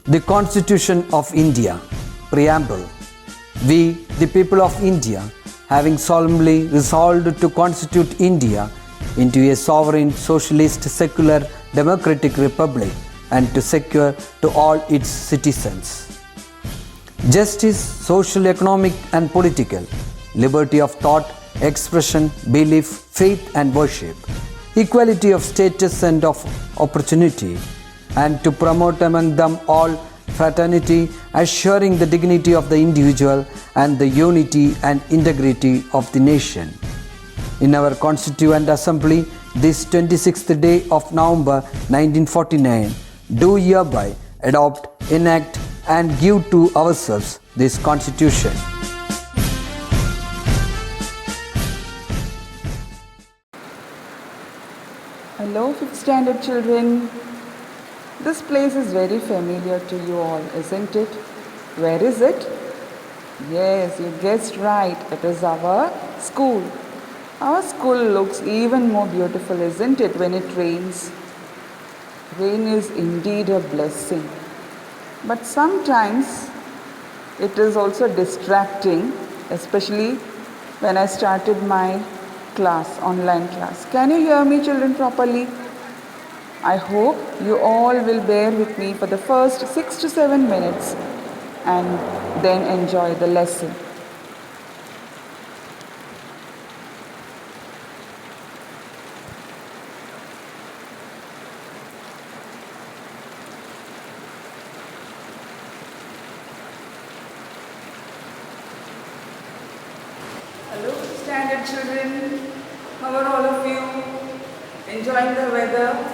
The Constitution of India, Preamble. We, the people of India, having solemnly resolved to constitute India into a sovereign, socialist, secular, democratic republic and to secure to all its citizens justice, social, economic and political, liberty of thought, expression, belief, faith and worship, equality of status and of opportunity, and to promote among them all fraternity, assuring the dignity of the individual and the unity and integrity of the nation. In our Constituent Assembly, this 26th day of November 1949, do hereby adopt, enact and give to ourselves this Constitution. Hello, 5th standard children. This place is very familiar to you all, isn't it? Where is it? Yes, you guessed right. It is our school. Our school looks even more beautiful, isn't it, when it rains? Rain is indeed a blessing. But sometimes it is also distracting, especially when I started my class, online class. Can you hear me, children, properly? I hope you all will bear with me for the first 6 to 7 minutes and then enjoy the lesson. Hello, standard children. How are all of you? Enjoying the weather?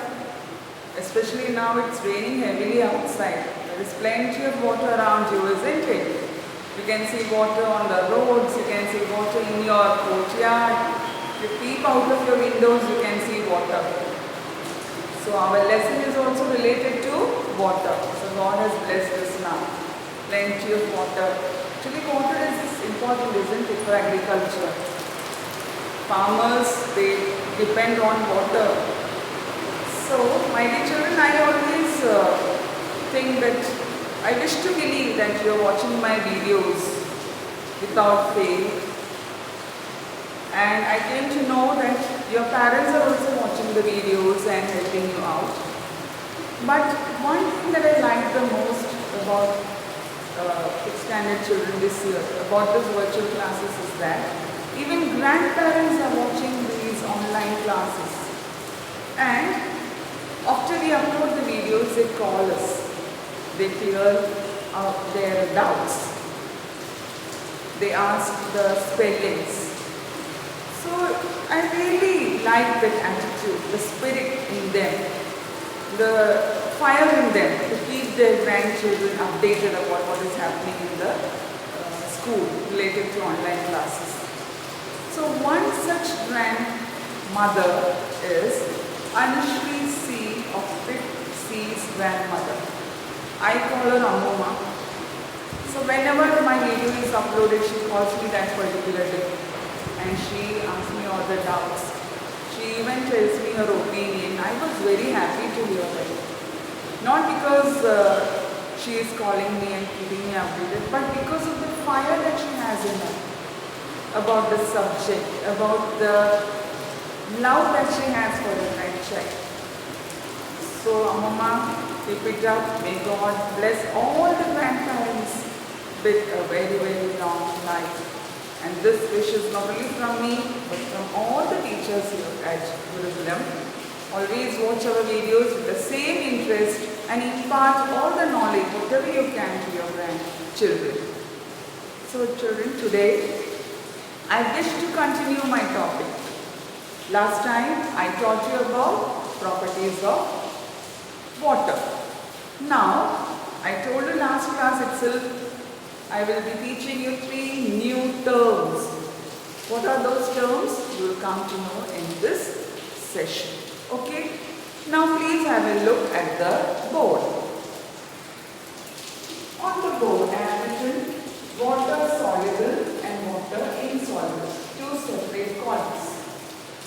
Especially now it's raining heavily outside. There is plenty of water around you, isn't it? You can see water on the roads, you can see water in your courtyard. If you peep out of your windows, you can see water. So our lesson is also related to water. So God has blessed us now. Plenty of water. Actually water is important, isn't it, for agriculture? Farmers, they depend on water. So, my dear children, I always think that I wish to believe that you are watching my videos without fail. And I came to know that your parents are also watching the videos and helping you out. But one thing that I like the most about 6th standard children this year, about this virtual classes, is that even grandparents are watching these online classes. And after we upload the videos, they call us. They clear out their doubts. They ask the spellings. So I really like that attitude, the spirit in them, the fire in them to keep their grandchildren updated about what is happening in the school related to online classes. So one such grandmother is Anushri C of 5th C's grandmother. I call her Ammuma. So whenever my video is uploaded, she calls me that particular day and she asks me all the doubts. She even tells me her opinion. I was very happy to hear that. Not because she is calling me and keeping me updated, but because of the fire that she has in her about the subject, about the love that she has for the grandchild. So Amma, keep it up. May God bless all the grandparents with a very, very long life. And this wish is not only from me, but from all the teachers here at Gurukulam. Always watch our videos with the same interest and impart all the knowledge, whatever you can, to your grandchildren. So children, today I wish to continue my topic. Last time I taught you about properties of water. Now I told you last class itself I will be teaching you 3 new terms. What are those terms? You will come to know in this session. Okay? Now please have a look at the board. On the board I have written water soluble and water insoluble. 2 separate columns.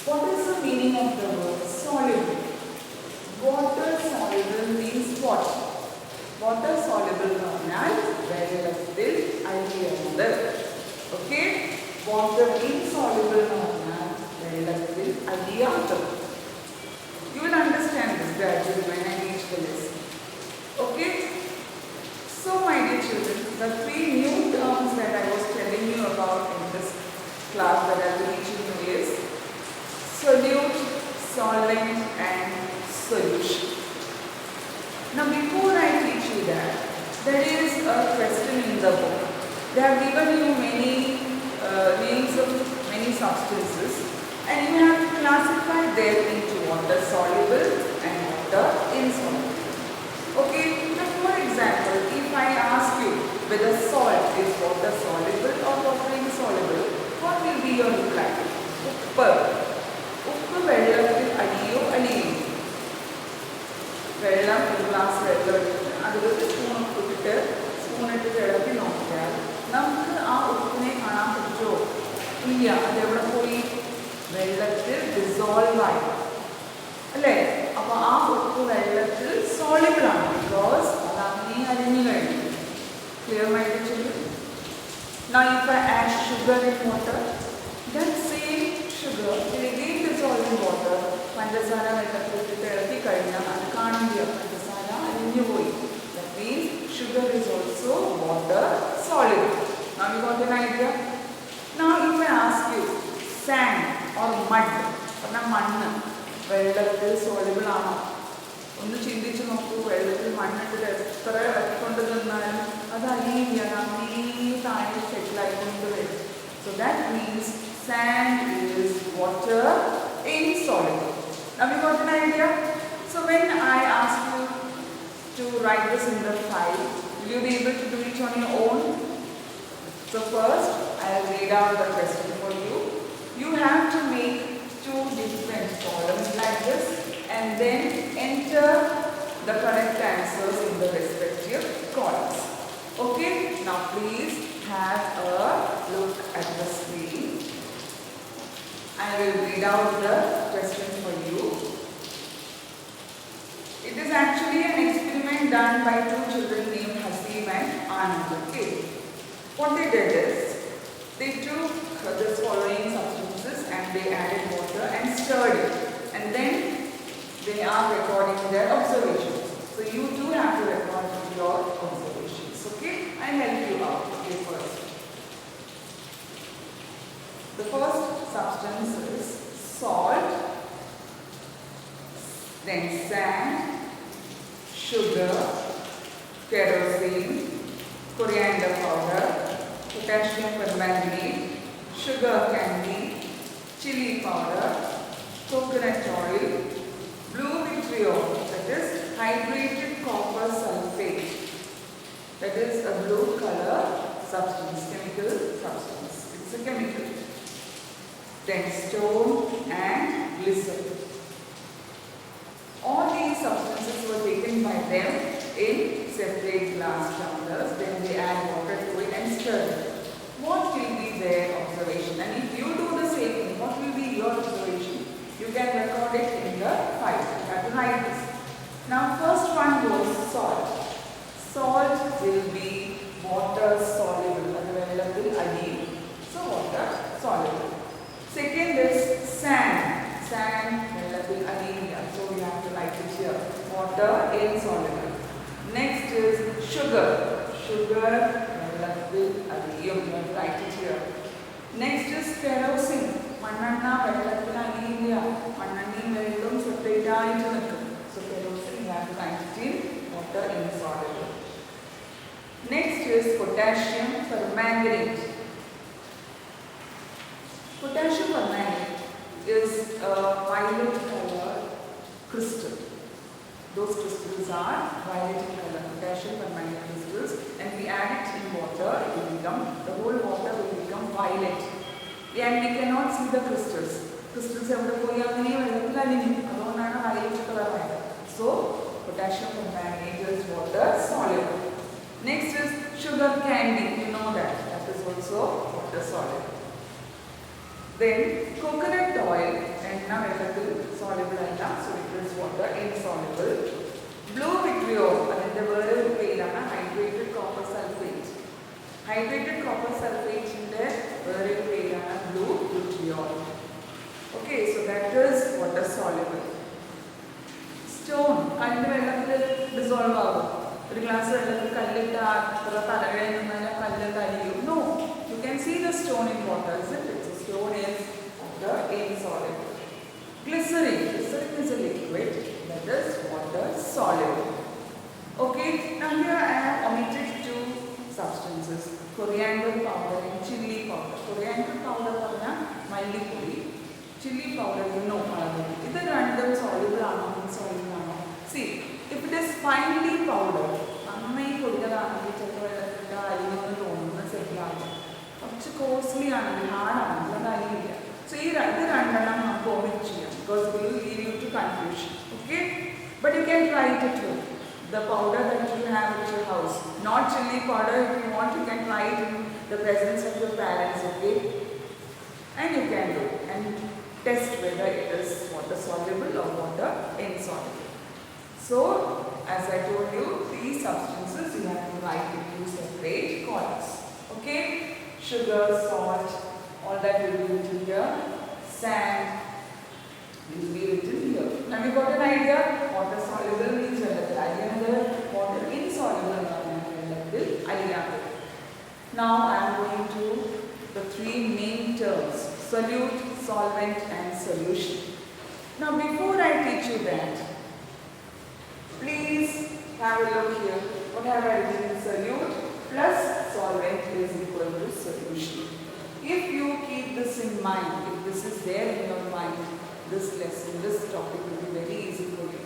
What is the meaning of the word soluble? Water soluble means what? Water soluble water insoluble എന്ന് പറഞ്ഞാൽ വെള്ളത്തിൽ അലിയാത്തത്. You will understand this gradually when I teach the lesson. Okay? So my dear children, the three new terms that I was telling you about in this class that I will be teaching you is solute, solvent and solution. Now before I teach you that, there is a question in the book. They have given you many names of many substances and you have to classify them into water soluble and water insoluble. Okay, now for example, if I ask you whether salt is water soluble or water insoluble, what will be your reply? Uppu. Uppu വെള്ളത്തിൽ അലിയോ അലിയോ? വെള്ളം ഒരു glass വെള്ളം എടുത്ത് അതിലൊരു സ്പൂണിട്ട് ഇളക്കി നോക്കിയാൽ നമുക്ക് ആ ഉപ്പിനെ കാണാൻ പറ്റുമോ? ഇല്ല. അതെവിടെ പോയി? വെള്ളത്തിൽ ഡിസോൾവ് ആയി അല്ലേ? അപ്പോൾ ആ ഉപ്പ് വെള്ളത്തിൽ സോളിബിൾ ആണ്, ബിക്കോസ് അത് അങ്ങനെ അലിഞ്ഞു കഴിഞ്ഞു. ക്ലിയർ ആയിട്ട് ചെയ്യും. Now if I add sugar in water, that same sugar will again dissolve in water. പഞ്ചസാര വെള്ളത്തിൽ ഇളക്കി കഴിഞ്ഞാൽ അത് കാണില്ല, പഞ്ചസാര അലിഞ്ഞു പോയി. That means sugar is also water soluble. Now you got an idea? Now if I ask you sand or mud, പറഞ്ഞാൽ മണ്ണ് വെള്ളത്തിൽ സോളിബിൾ ആണോ? ഒന്ന് ചിന്തിച്ച് നോക്കൂ. വെള്ളത്തിൽ മണ്ണിട്ട് എത്ര ഇളക്കിക്കൊണ്ട് നിന്നാലും അത് അലിയില്ല, അങ്ങനെ താഴെ സെറ്റിലായിക്കൊണ്ട് വരും. So that means sand is water insoluble. Now you got an idea? So when I ask you to write this in the file, will you be able to do it on your own? So first I will read out the question for you. You have to make two different columns like this and then enter the correct answers in the respective columns. Okay, now please have a look at the screen. I will read out the question for you. It is actually an experiment done by two children named Hasim and Anand. Okay, what they did is they took the following substances and they added water and stirred it, and then they are recording their observations. So you too have to record your observations. Okay, I help you out. Okay, first, the first substance is salt, then sand, sugar, kerosene, coriander powder, potassium permanganate, sugar candy, chili powder, coconut oil, blue vitriol, that is hydrated copper sulphate, that is a blue color substance, chemical substance. It's a chemical. Then stone and glycerin. All these substances were taken by them in separate glass tumblers. Then they add water to it and stir it. What will be their observation? And if you do the same thing, what will be your observation? You can record it in the file. You have to write this. Now first one goes salt. Salt will be water soluble. So water soluble. Second is sand. Sand will anemia. So we have to write it here. Water insoluble. Next is sugar. Sugar will anemia. Write it here. Next is kerosene. Mannanna vellathil anemia. Mannanniyum vellum separate ആയിട്ട് നിൽക്കും. So kerosene we have to write it in water insoluble. Next is potassium permanganate. Potassium permanganate is a violet color crystal. Those crystals are violet in color, potassium permanganate crystals, and we add it in water, it will become, the whole water will become violet. And we cannot see the crystals. Crystals evade poi angane vellathil alinju, adonana violet color aayathu. So potassium permanganate is water soluble. Next is sugar candy, you know that is also water soluble. Then coconut oil, enna vellathil soluble alla, so it is water insoluble. Blue vitriol, adinte veru perana hydrated copper sulphate. Hydrated copper sulphate inde veru perana soluble. Stone, കല്ല് വെള്ളത്തിൽ dissolve ആകും. ഒരു glass വെള്ളത്തിൽ കല്ലിട്ട് തലകയിൽ നിന്ന് കല്ല് കരിയും. No, you can see the stone in water, isn't it? The stone is the insoluble. Glycerin is a liquid that is water soluble. Okay, now here I have omitted two substances, coriander powder and chili powder. Coriander powder is malipoli. Chili powder, you know, ഇത് രണ്ടും soluble ആണോ insoluble ആണോ? See, if it is finely powdered, നന്നായി പൊടികളാണെങ്കിൽ ചിലപ്പോൾ വെള്ളത്തിൻ്റെ അരിഞ്ഞെന്ന് തോന്നുന്ന സെറ്റിലാകും. കുറച്ച് costly ആണെങ്കിൽ ഹാർഡാണെങ്കിൽ അത് അരിയില്ല. So ഇത് രണ്ടെണ്ണം നമുക്ക് omit ചെയ്യാം because it will lead you to confusion. Okay, but you can try it at home. The powder that you have at your house, not chili powder. If you want, you can try it in the presence of your parents. Okay, and you can do and test whether it is water soluble or water insoluble. So, as I told you, these substances you have to write into separate columns. Okay, sugar, salt, all that will be written here. Sand will be written here. Now you got an idea? Water soluble means water insoluble. Now I am going to the three main terms: solute, solvent, and solution. Now before I teach you that, please have a look here. What have I written? Solute plus solvent is equal to solution. If you keep this in mind, if this is there in your mind, this lesson, this topic will be very easy for you.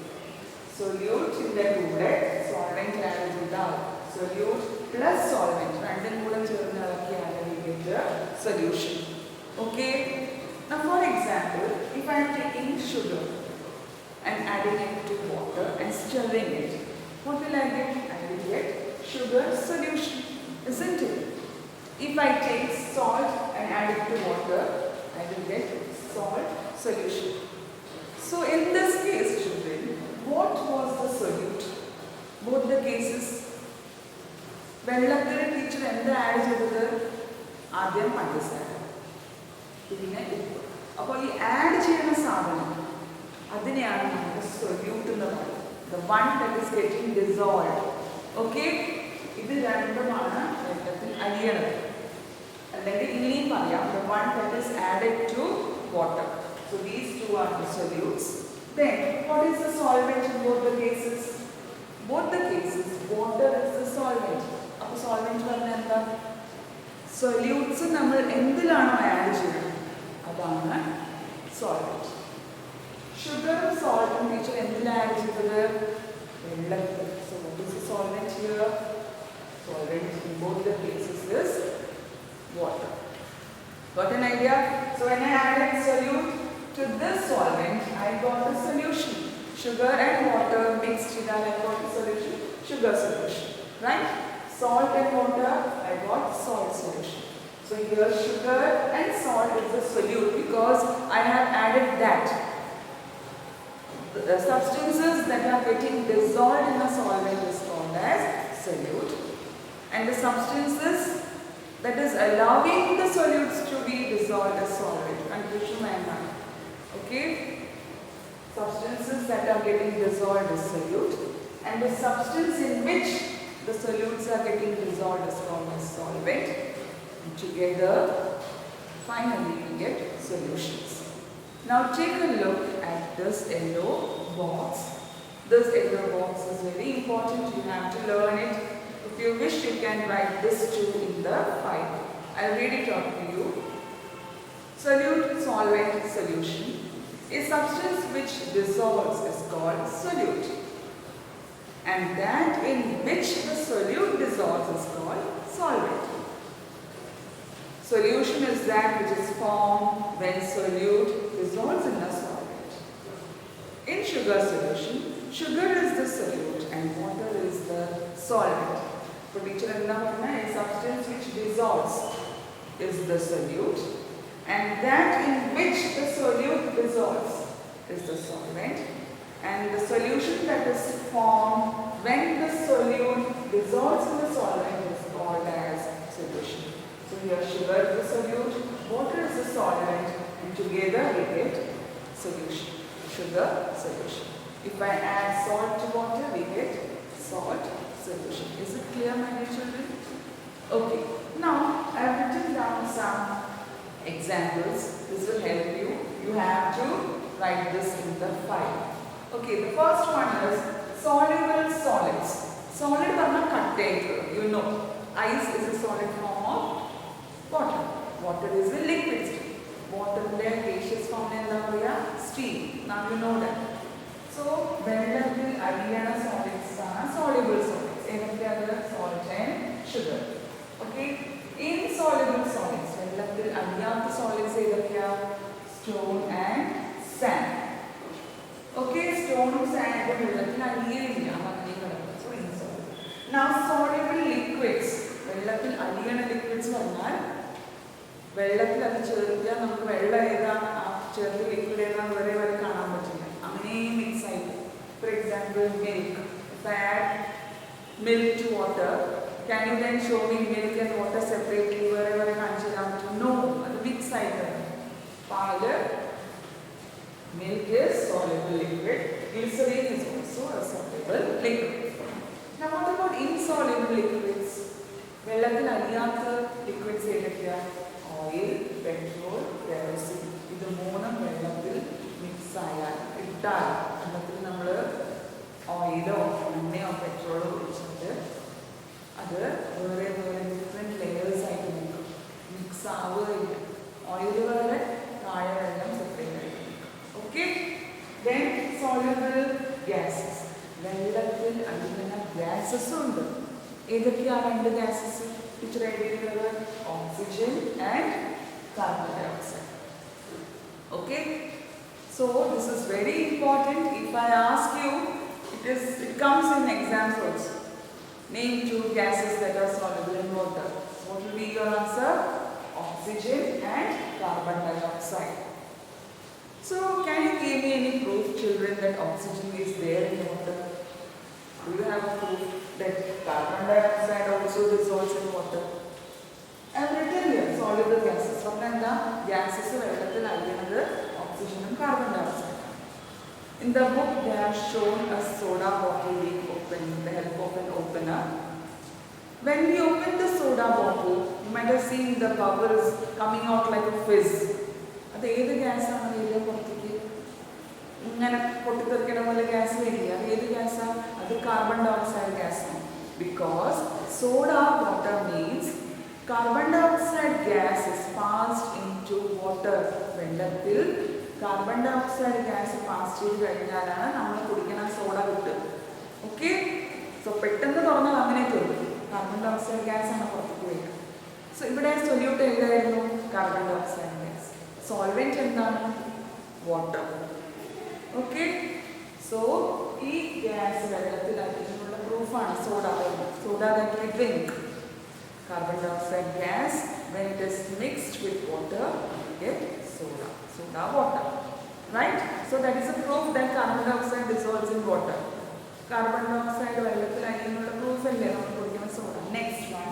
Solute in the കൂടെ solvent add ചെയ്താൽ solute plus solvent രണ്ടും കൂടെ ചേർന്ന് ഇളക്കിയാൽ we get the solution. Okay. Now for example, if I am taking sugar and adding it to water and stirring it, what will I get? I will get sugar solution, isn't it? If I take salt and add it to water, I will get salt solution. So in this case, children, what was the solute? Both the cases. വെള്ളത്തിൽ teacher എന്താ add ചെയ്തത്? ആദ്യം പഞ്ചസാര, പിന്നെ ഉപ്പ്. അപ്പോൾ ഈ add ചെയ്യുന്ന സാധനം അതിനെയാണ് നമുക്ക് സൊല്യൂട്ട് എന്ന് പറയുന്നത്. The one that is getting dissolved. Okay? ഇത് രണ്ടുമാണ് വെള്ളത്തിൽ അലിയണത്. അല്ലെങ്കിൽ ഇനിയും പറയാം, the one that is added to water. So these two are the solutes. Then what is the solvent in both the cases? Both the cases, water is the solvent. അപ്പോൾ solvent പറഞ്ഞാൽ എന്താ? Solutes നമ്മൾ എന്തിലാണോ add ചെയ്യുന്നത് അതാണ് solvent. Sugar, salt and teacher എന്തിലാണ് add ചെയ്തത്? വെള്ളത്തിൽ. So what is the solvent here? Solvent in both the cases is water. Got an idea? So when I added solute to this solvent, I got the solution. Sugar and water mixed together, I got the solution. Sugar solution, right? Salt and water, I got salt solution. So here sugar and salt is the solute because I have added that. The substances that are getting dissolved in a solvent is called as solute, and the substances that is allowing the solutes to be dissolved as solvent. Confusion and none. Okay? Substances that are getting dissolved as solute, and the substance in which the solutes are getting dissolved is called as solvent. And together, finally we get solutions. Now take a look at this yellow box. This yellow box is very important. You have to learn it. If you wish, you can write this too in the file. I'll read it out to you. Solute, solvent, solution. A substance which dissolves is called solute, and that in which the solute dissolves is called solvent. Solution is that which is formed when solute dissolves in a solvent. In sugar solution, sugar is the solute and water is the solvent. For teacher, a substance which dissolves is the solute, and that in which the solute dissolves is the solvent, and the solution that is formed when the solute dissolves in the solvent is called as solution. So here sugar is the solute, water is the solvent, and together we get solution. sugar solution. If I add salt to water, we get salt solution. Is it clear, my dear children? Okay. Now, I have written down some examples. This will help you. You have to write this in the file. Okay, the first one is soluble solids. Solid is container. You know, ice is a solid form of water. Water is a liquid state. Water is a gaseous form of steam. Now you know that. So, വെള്ളത്തിൽ അലിയണ solids are soluble solids. ഏതൊക്കെയാണ്? Salt and sugar. Okay. Insoluble solids. വെള്ളത്തിൽ അലിയാത്ത solids ഏതൊക്കെയാണ്? Stone and sand. Okay, stone and sand വെള്ളത്തിൽ അലിയില്ല. So insoluble. Now soluble liquids. വെള്ളത്തിൽ അലിയണ liquids പറഞ്ഞാൽ വെള്ളത്തിൽ അത് ചേർത്താൽ നമുക്ക് വെള്ളം ഏതാണ് ചേർത്ത് ലിക്വിഡ് ഏതാണ് വരെ കാണാൻ പറ്റില്ല. അങ്ങനെ മിക്സ് ആയിട്ട്. For example milk. If I add milk to water, can you then show me milk and water separately where കാണിച്ചു തരാൻ പറ്റും? No, അത് മിക്സ് ആയിട്ടാണ്. പാല്, milk is soluble liquid. Glycerin is also a soluble liquid. Now what about insoluble liquids? വെള്ളത്തിൽ അലിയാത്ത liquids ഏതൊക്കെയാണ്? Oil, petrol, kerosene. ഇത് മൂന്നും വെള്ളത്തിൽ മിക്സ് ആയാൽ ഇട്ടാൽ വെള്ളത്തിൽ നമ്മൾ ഓയിലോ എണ്ണയോ പെട്രോളോ ഒഴിച്ചിട്ട് അത് വേറെ വേറെ ഡിഫറെൻറ്റ് ലെയേഴ്സ് ആയിട്ട് നിൽക്കും. മിക്സ് ആവുകയില്ല. ഓയിൽ വേറെ, താഴെ വെള്ളം സെപ്പറേറ്റ് ആയിട്ട് നിൽക്കും. ഓക്കെ. Then soluble gases. വെള്ളത്തിൽ അലിയുന്ന ഗ്യാസസും ഉണ്ട്. ഏതൊക്കെയാണ് രണ്ട് ഗ്യാസസ്? ടീച്ചർ എഴുതിയിട്ടുള്ളത് oxygen and carbon dioxide. Okay, so this is very important. If I ask you, it comes in exams also. Name two gases that are soluble in water. What will be your answer? Oxygen and carbon dioxide. So can you give me any proof, children, that oxygen is there in water? Do you have a proof that carbon dioxide also dissolves in water? I have written here soluble gases. Sometimes gases വെള്ളത്തിൽ അലിയുന്നത് oxygen and carbon dioxide. In the book, they have shown a soda bottle being opened with the help of an opener. When we open the soda bottle, you might have seen the bubbles coming out like a fizz. അത് ഏത് ഗ്യാസാണ് വരിക പുറത്തേക്ക്? ഇങ്ങനെ പൊട്ടിത്തെറിക്കണ പോലെ gas വരിക. അത് ഏത് ഗ്യാസാണ്? അത് കാർബൺ ഡയോക്സൈഡ് ഗ്യാസാണ്. Because soda water means carbon dioxide gas is passed into water. വെള്ളത്തിൽ കാർബൺ ഡയോക്സൈഡ് ഗ്യാസ് പാസ് ചെയ്ത് കഴിഞ്ഞാലാണ് നമ്മൾ കുടിക്കുന്ന സോഡ കിട്ടുക. ഓക്കെ. സോ പെട്ടെന്ന് തുറന്നാൽ അങ്ങനെ തോന്നും കാർബൺ ഡയോക്സൈഡ് ഗ്യാസ് ആണ് പുറത്തേക്ക് വരിക. സോ ഇവിടെ സൊല്യൂട്ട് എന്തായിരുന്നു? Carbon dioxide gas. സോൾവെന്റ് എന്താണ്? വാട്ടർ. ഓക്കെ. സോ ഈ ഗ്യാസ് വെള്ളത്തിൽ അതിനുള്ള പ്രൂഫാണ് soda. Soda that we drink. Carbon dioxide gas, when it is mixed with water, we get soda water, right? So that is a proof that carbon dioxide dissolves in water. Carbon dioxide വെള്ളത്തിൽ അലിയുന്നുള്ള proof അല്ലേ നമ്മൾ കുടിക്കുന്ന soda. Next one,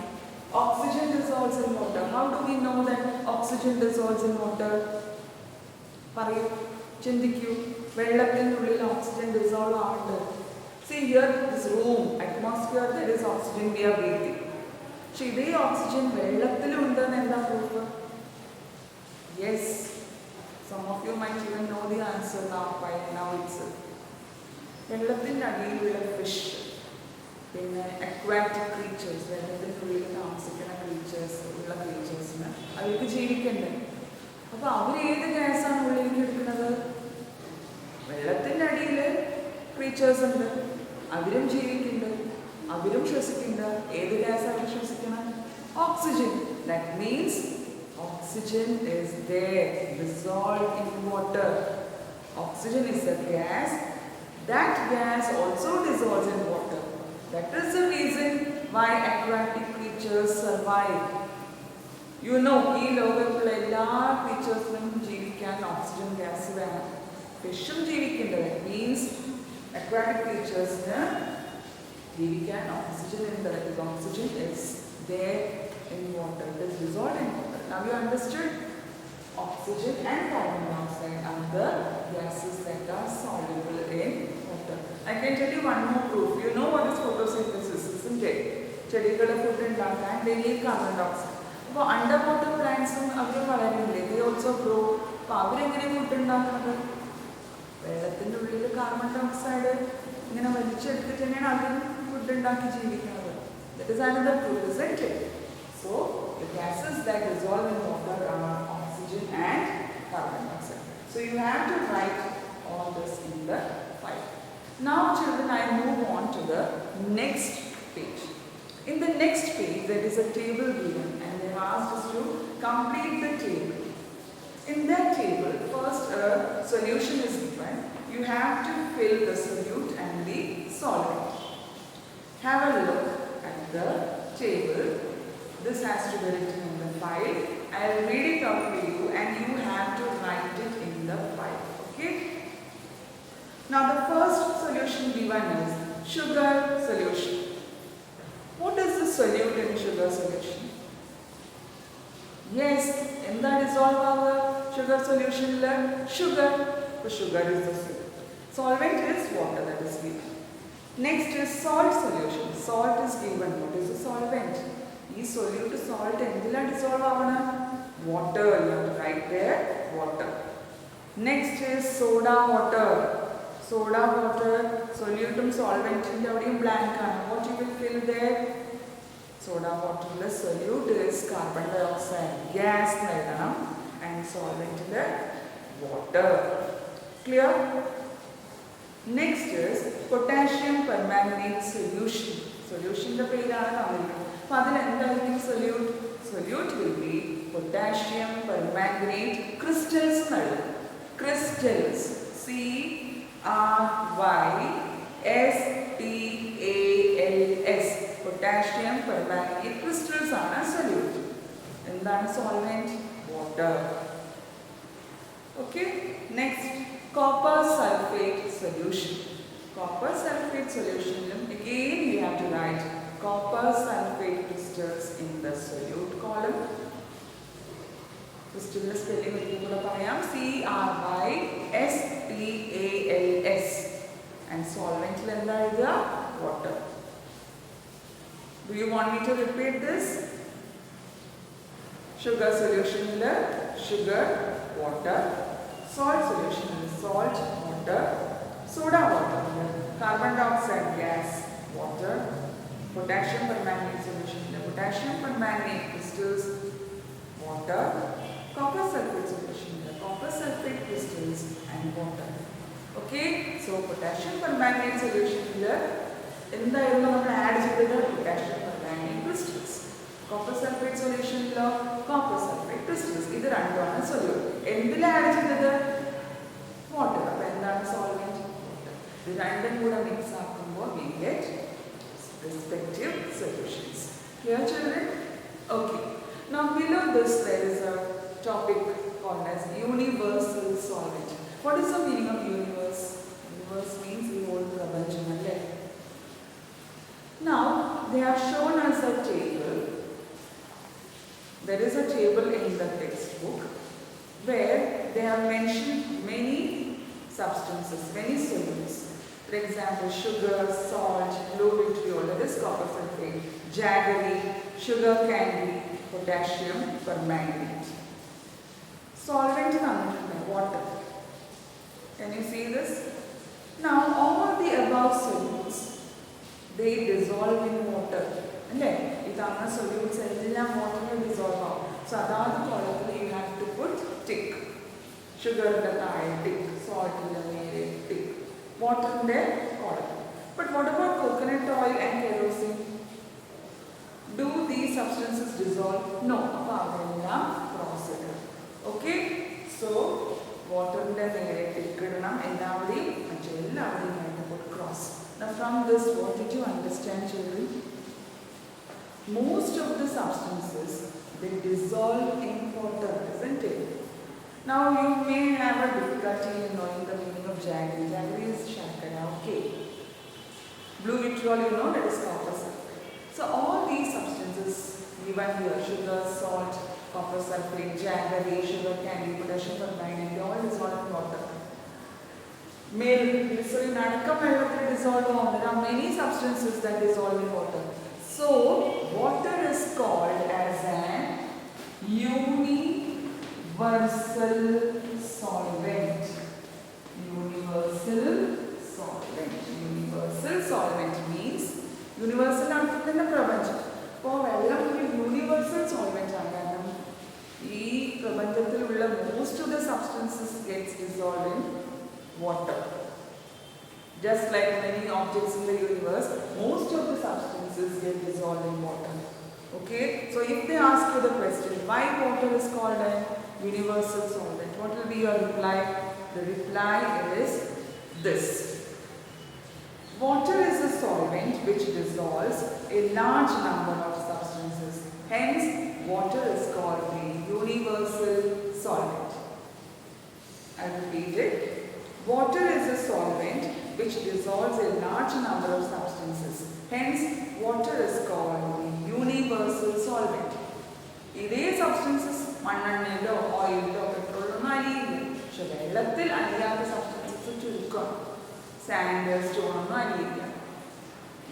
oxygen dissolves in water. How do we know that oxygen dissolves in water? പറയൂ, ചിന്തിക്കൂ. വെള്ളത്തിനുള്ളിൽ oxygen dissolve ആവുന്നുണ്ട്. See here, this room, atmosphere, there is oxygen we are breathing. പക്ഷെ ഇതേ oxygen വെള്ളത്തിലുണ്ടെന്ന് എന്താ proof? Yes, some of you might even know the answer now it's. വെള്ളത്തിൻ്റെ അടിയിലുള്ള fish, പിന്നെ അക്വാറ്റിക് ക്രീച്ചേഴ്സ്, വെള്ളത്തിനുള്ളിൽ താമസിക്കുന്ന ക്രീച്ചേഴ്സിന് അവർക്ക് ജീവിക്കണ്ടേ? അപ്പോൾ അവർ ഏത് ഗ്യാസാണ് ഉള്ളിലേക്ക് എടുക്കുന്നത്? വെള്ളത്തിൻ്റെ അടിയിൽ ക്രീച്ചേഴ്സ് ഉണ്ട്, അവരും ജീവിക്കുന്നുണ്ട്, അവരും ശ്വസിക്കുന്നുണ്ട്. ഏത് ഗ്യാസ് അവർ ശ്വസിക്കണം? Oxygen. That means oxygen is there dissolved in water. Oxygen is a gas. That gas also dissolves in water. That is the reason why aquatic creatures survive. You know, ഈ ലോകത്തുള്ള എല്ലാ ക്രീച്ചേഴ്സിനും ജീവിക്കാൻ ഓക്സിജൻ ഗ്യാസ് വേണം. ഫിഷും ജീവിക്കേണ്ടത്. Means aquatic creaturesന് ജീവിക്കാൻ oxygen ഉണ്ട്. Oxygen is there in water. It is dissolved in water. Now you understood? oxygen and carbon dioxide are the gases that are soluble in water. I can tell you one more proof. You know what is photosynthesis, isn't it? ചെടികളെ food ഉണ്ടാക്കാൻ they need carbon dioxide. അപ്പോൾ under water പ്ലാന്റ്സും അവർ വളരുന്നില്ലേ, they also grow. അപ്പോൾ അവരെങ്ങനെ food ഉണ്ടാക്കുന്നത്? വെള്ളത്തിൻ്റെ ഉള്ളിൽ കാർബൺ ഡയോക്സൈഡ് ഇങ്ങനെ വലിച്ചെടുത്തിട്ട് തന്നെയാണ് അവർ ഫുഡ് ഉണ്ടാക്കി ജീവിക്കുന്നത്. That is another proof, isn't it? So the gases that dissolve in water are oxygen and carbon dioxide. So you have to write all this in the file. Now children, I move on to the next page. In the next page there is a table given and they have asked us to complete the table. In that table, first a solution is given. You have to fill the solute and the solvent. Have a look at the table. This has to be written in the file. I will read it out for you and you have to write it in the file. Okay? Now the first solution given is sugar solution. What is the solute in sugar solution? Yes, in the dissolve our sugar solution sugar. So sugar is the solute. Solvent is water that is given. Next is salt solution. Salt is given. What is the solvent? This solute salt endila dissolve avana water. You have to write there water. Next is soda water. Soda water, solute solvent in blank. What you will fill there? Soda water plus solute is carbon dioxide gas and solvent in the water. Clear? Next is potassium permanganate solution. Solution the solute. Solute will be potassium permanganate crystals. Crystals. CRYSTALS. Potassium permanganate crystals are solute. And then solvent water. Okay. Next, copper sulphate solution. Copper sulphate solution. Again, we have to write copper sulphate crystals in the solute column. Crystal spelling CRYSTALS. And solvent water. Do you want me to repeat this? Sugar solution sugar, water. Salt solution salt, water. Soda water, carbon dioxide gas, water. Potassium permanganate solution, potassium permanganate crystals, water. Copper sulphate solution, copper sulphate crystals and water. Okay, so potassium permanganate solution in the add potassium permanganate crystals. Copper sulphate solution copper sulphate crystals. This is solute. Endil add water. Solvent water. The random mix we get respective solutions. Clear, children? Okay. Now below this there is a topic called as universal solvent. What is the meaning of universe? Universe means the whole prapancham. Now they have shown us a table. There is a table in the textbook where they have mentioned many substances, many solutes. For example, sugar, salt, blue vitriol, that is copper sulphate, jaggery, sugar candy, potassium permanganate. Solvent water. Can you see this? Now all the above solutes, they dissolve in water. These solutes water will dissolve. So that you have to put tick. Sugar in the tick, salt in the tick, water in the column. But what about coconut oil and kerosene? Do these substances dissolve? No. Okay? So water in the tick and put cross. Now from this, what did you understand, children? Most of the substances, they dissolve in water, isn't it? Now you may have a difficulty in knowing the meaning of jaggery. Jaggery is shakara, okay. Blue vitriol, you know, that is copper sulphate. So all these substances given here, sugar, salt, copper sulphate, jaggery, sugar candy, potassium permanganate, they all dissolve in water. Milk, glycerin, adakam vellathil dissolve on. There are many substances that dissolve in water. So, water is called as an universal solvent. Universal solvent. Universal solvent means universal ആണെന്ന് പ്രപഞ്ചം. അപ്പോൾ വെള്ളം ഒരു universal solvent ആണ്. കാരണം ഈ പ്രപഞ്ചത്തിലുള്ള most of the substances gets dissolved in water. Just like many objects in the universe, most of the substances get dissolved in water. Okay, so if they ask you the question, why water is called a universal solvent, what will be your reply? The reply is this. Water is a solvent which dissolves a large number of substances. Hence, water is called a universal solvent. I repeat it. Water is a solvent which dissolves a large number of substances. Hence, water is called a universal solvent. ഇതേ substances മണ്ണെണ്ണയിലോ ഓയിലിലോ പെട്രോളിലോ ഒന്നും അലിയില്ല. പക്ഷെ വെള്ളത്തിൽ അലിയാത്ത substances ചുരുക്കം. Sand, stone ഒന്നും അലിയില്ല.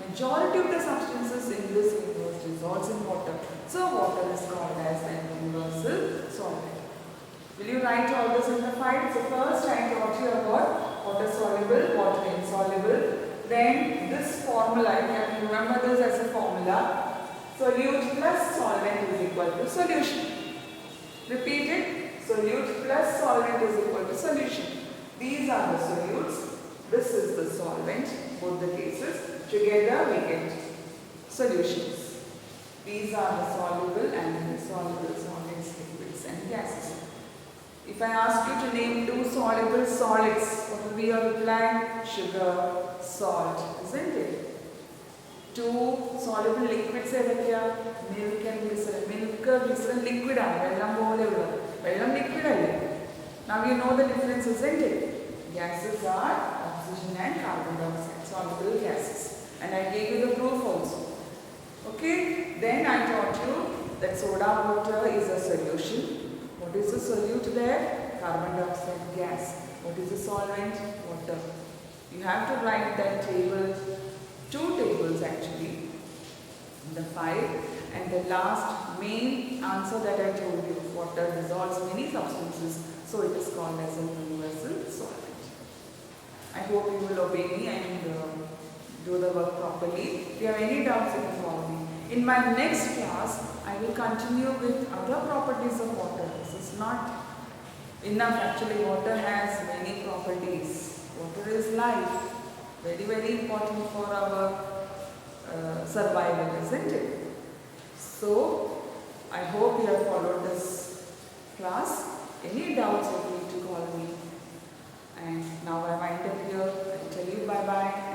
Majority of the substances in this universe dissolves in water. So, water is called as an universal solvent. Will you write all this in the file? So, first I taught you about water soluble, water insoluble. Then this formula, you can remember this as a formula. Solute plus solvent is equal to solution. Repeat it. Solute plus solvent is equal to solution. These are the solutes. This is the solvent. Both the cases. Together we get solutions. These are the soluble and insoluble solids, liquids and gases. If I ask you to name two soluble solids, what will be your reply? Sugar, salt, isn't it? Two soluble liquids are milk and glycerin. Milk, glycerin liquid are vellam pole ulla. Vellam liquid alle. Now you know the difference, isn't it? Gases are oxygen and carbon dioxide, soluble gases. And I gave you the proof also. Okay? Then I taught you that soda water is a solution. What is the solute there? Carbon dioxide gas. What is the solvent? Water. You have to write that table, two tables actually, in the file. And the last main answer that I told you, water dissolves many substances, so it is called as a universal solvent. I hope you will obey me and do the work properly. If you have any doubts, you can call me. In my next class, I will continue with other properties of water. This is not enough. Actually, water has many properties. Water is life. Very, very important for our survival, isn't it? So, I hope you have followed this class. Any doubts, you need to call me. And now I wind up here. I tell you bye-bye.